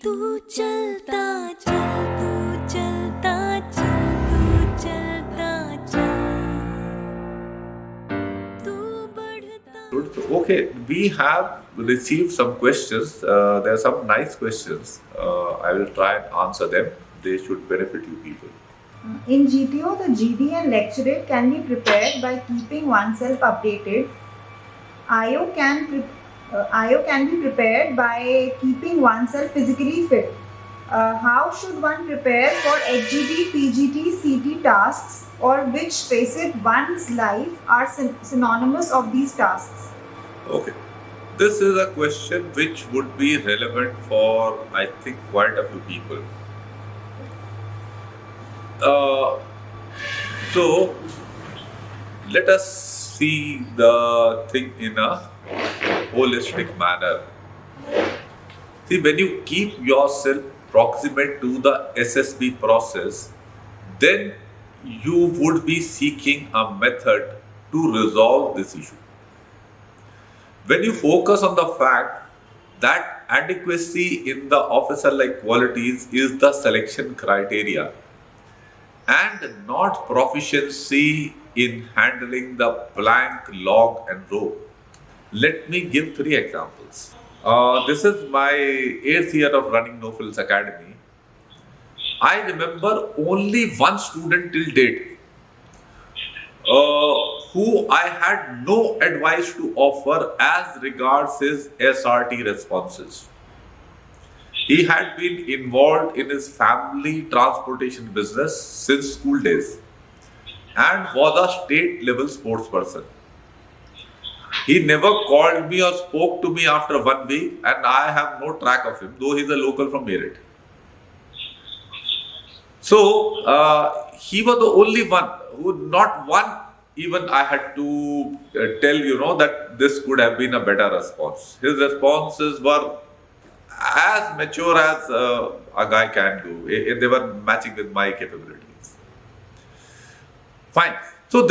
तू चलता चल तू चलता चल तू चलता चल तू बढ़ता. Good. Okay, we have received some questions. There are some nice questions. I will try and answer them. They should benefit you people. In GTO, the GD and lecturate can be prepared by keeping oneself updated. IO can be prepared by keeping oneself physically fit. How should one prepare for HGT, PGT, CT tasks, or which facet one's life are synonymous of these tasks? Okay. This is a question which would be relevant for, I think, quite a few people. So, let us see the thing in a holistic manner. See, when you keep yourself proximate to the SSB process, then you would be seeking a method to resolve this issue. When you focus on the fact that adequacy in the officer-like qualities is the selection criteria and not proficiency in handling the plank, log and rope. Let me give 3 examples. This is my 8th year of running No Frills Academy. I remember only one student till date who I had no advice to offer as regards his SRT responses. He had been involved in his family transportation business since school days and was a state level sports person. He never called me or spoke to me after 1 week, and I have no track of him, though he's a local from Meerut. So, he was the only one who, not one even I had to tell, that this could have been a better response. His responses were as mature as a guy can do. They were matching with my capabilities. Fine. So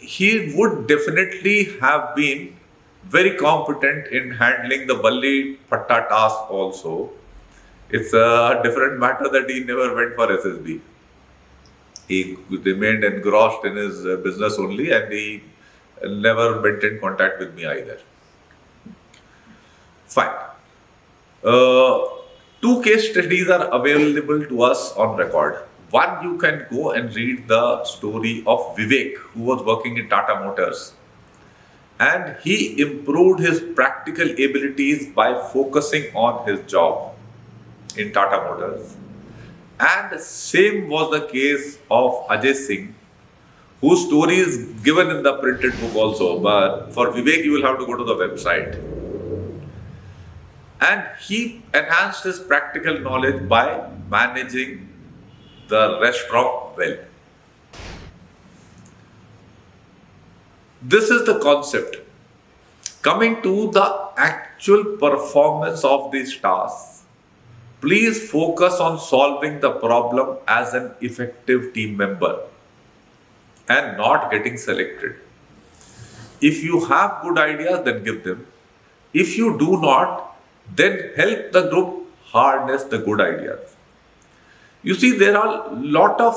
he would definitely have been very competent in handling the Balli Patta task also. It's a different matter that he never went for SSB. He remained engrossed in his business only, and he never maintained contact with me either. Fine. 2 case studies are available to us on record. One, you can go and read the story of Vivek, who was working in Tata Motors. And he improved his practical abilities by focusing on his job in Tata Motors. And same was the case of Ajay Singh, whose story is given in the printed book also. But for Vivek, you will have to go to the website. And he enhanced his practical knowledge by managing the restaurant well. This is the concept. Coming to the actual performance of these tasks, please focus on solving the problem as an effective team member and not getting selected. If you have good ideas, then give them. If you do not, then help the group harness the good ideas. You see, there are a lot of,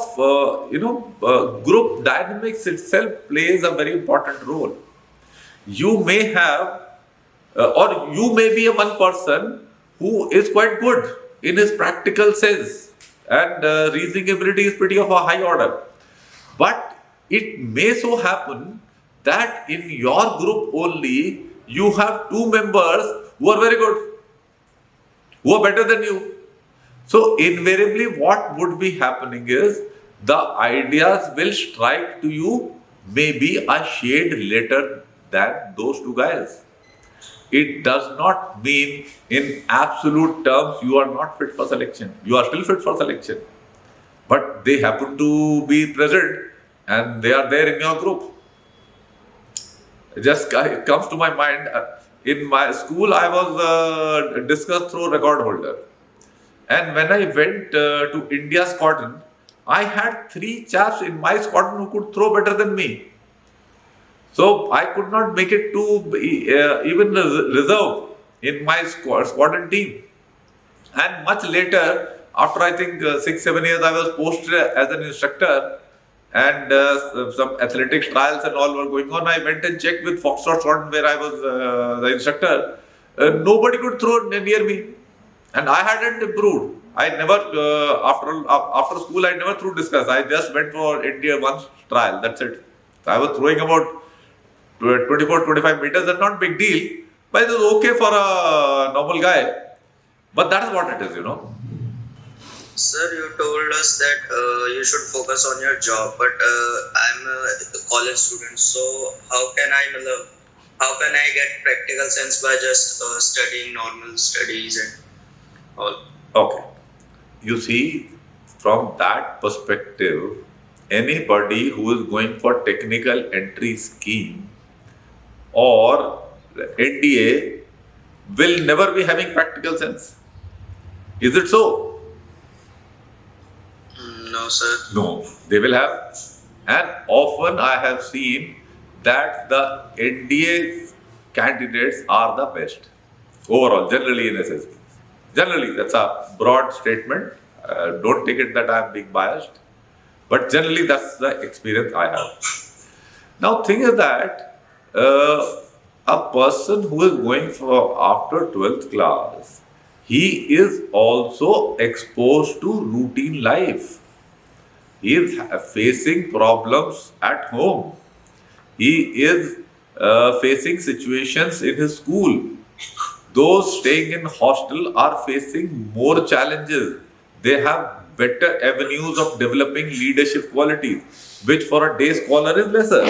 group dynamics itself plays a very important role. You may have, or you may be a one person who is quite good in his practical sense, and reasoning ability is pretty of a high order. But it may so happen that in your group only, you have 2 members who are very good, who are better than you. So invariably what would be happening is the ideas will strike to you maybe a shade later than those 2 guys. It does not mean in absolute terms you are not fit for selection. You are still fit for selection. But they happen to be present and they are there in your group. It comes to my mind, in my school I was a discus throw record holder. And when I went to India squadron, I had 3 chaps in my squadron who could throw better than me. So I could not make it to even reserve in my squadron team. And much later, after I think 6, 7 years, I was posted as an instructor, and some athletics trials and all were going on. I went and checked with Foxtrot Squadron where I was the instructor. Nobody could throw near me, and I hadn't improved. I never after school I never threw discus. I just went for India once trial. That's it. I was throwing about 24, 25 meters. That's not big deal, but it was okay for a normal guy. But that is what it is, you know. Sir, you told us that you should focus on your job, but I'm a college student, so how can I get practical sense by just studying normal studies and all? Okay. You see, from that perspective, anybody who is going for technical entry scheme or NDA will never be having practical sense. Is it so? No, sir. No, they will have. And often I have seen that the NDA candidates are the best overall, generally in SSB. Generally, that's a broad statement. Don't take it that I am being biased. But generally, that's the experience I have. Now, thing is that a person who is going for after 12th class, he is also exposed to routine life. He is facing problems at home. He is facing situations in his school. Those staying in hostel are facing more challenges. They have better avenues of developing leadership qualities, which for a day scholar is lesser.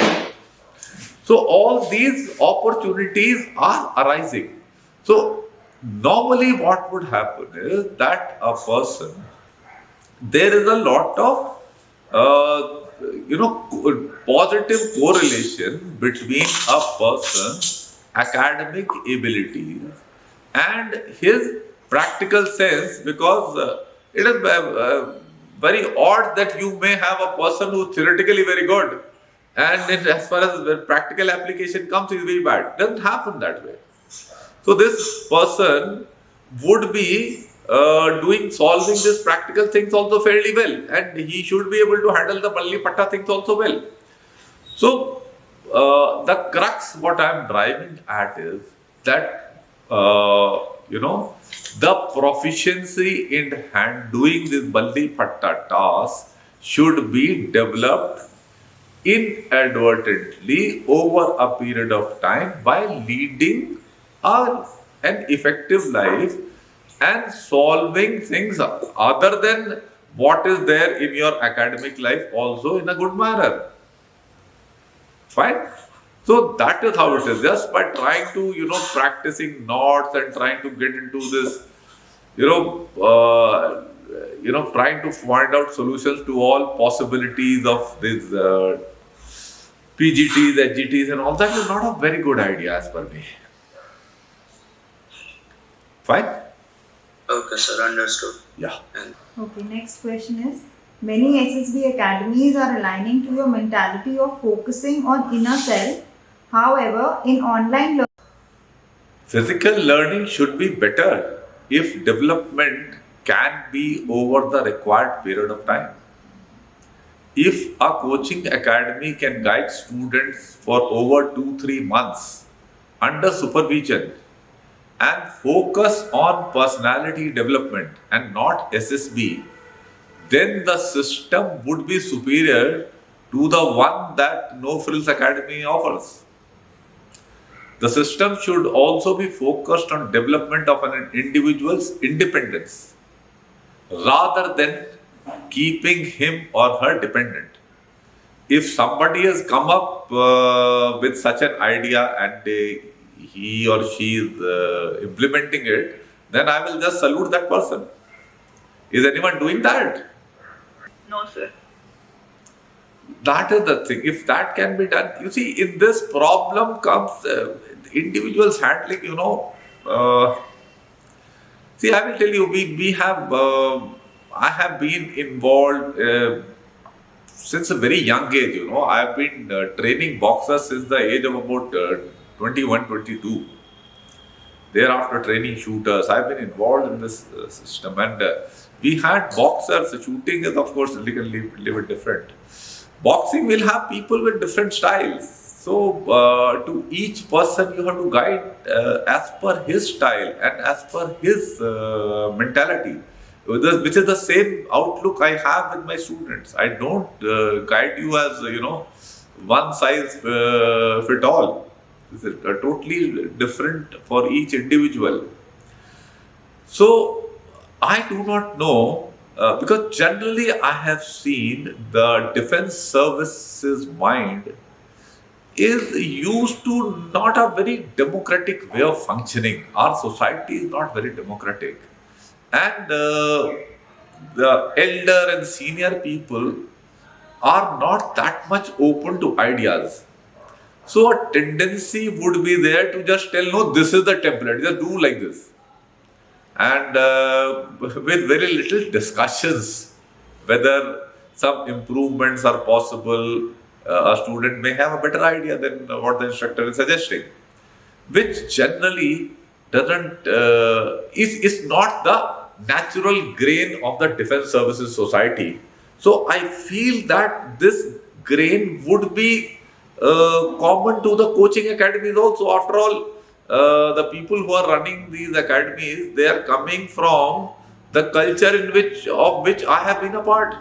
So all these opportunities are arising. So normally what would happen is that a person, there is a lot of positive correlation between a person's academic abilities and his practical sense, because it is very odd that you may have a person who is theoretically very good and as far as the practical application comes, he is very bad. It doesn't happen that way. So this person would be solving these practical things also fairly well, and he should be able to handle the Balli Patta things also well. So the crux what I am driving at is that the proficiency in doing this Balli Patta task should be developed inadvertently over a period of time by leading an effective life and solving things other than what is there in your academic life also in a good manner. Fine? So that is how it is. Just by trying to, practicing knots and trying to get into this, trying to find out solutions to all possibilities of these PGTs, HGTs and all that is not a very good idea as per me. Fine? Okay, sir, understood. Yeah. Okay, next question is, many SSB academies are aligning to your mentality of focusing on inner self. However, in online learning, Physical learning should be better if development can be over the required period of time. If a coaching academy can guide students for over 2, 3 months under supervision and focus on personality development and not SSB, then the system would be superior to the one that No Frills Academy offers. The system should also be focused on development of an individual's independence rather than keeping him or her dependent. If somebody has come up with such an idea and he or she is implementing it, then I will just salute that person. Is anyone doing that? No, sir. That is the thing. If that can be done, you see, in this problem comes individuals handling, see, I will tell you, we have, I have been involved since a very young age, I have been training boxers since the age of about 21, 22. thereafter training shooters. I've been involved in this system, and we had boxers. Shooting is, of course, little bit different. Boxing will have people with different styles. So, to each person, you have to guide as per his style and as per his mentality, which is the same outlook I have with my students. I don't guide you as, one size fit all. This is totally different for each individual. So, I do not know because generally I have seen the defense services mind is used to not a very democratic way of functioning. Our society is not very democratic, and the elder and senior people are not that much open to ideas. So a tendency would be there to just tell, no, this is the template, just do like this, and with very little discussions whether some improvements are possible. A student may have a better idea than what the instructor is suggesting, which generally doesn't is not the natural grain of the defense services society. So I feel that this grain would be common to the coaching academies also. After all, the people who are running these academies, they are coming from the culture in which I have been a part.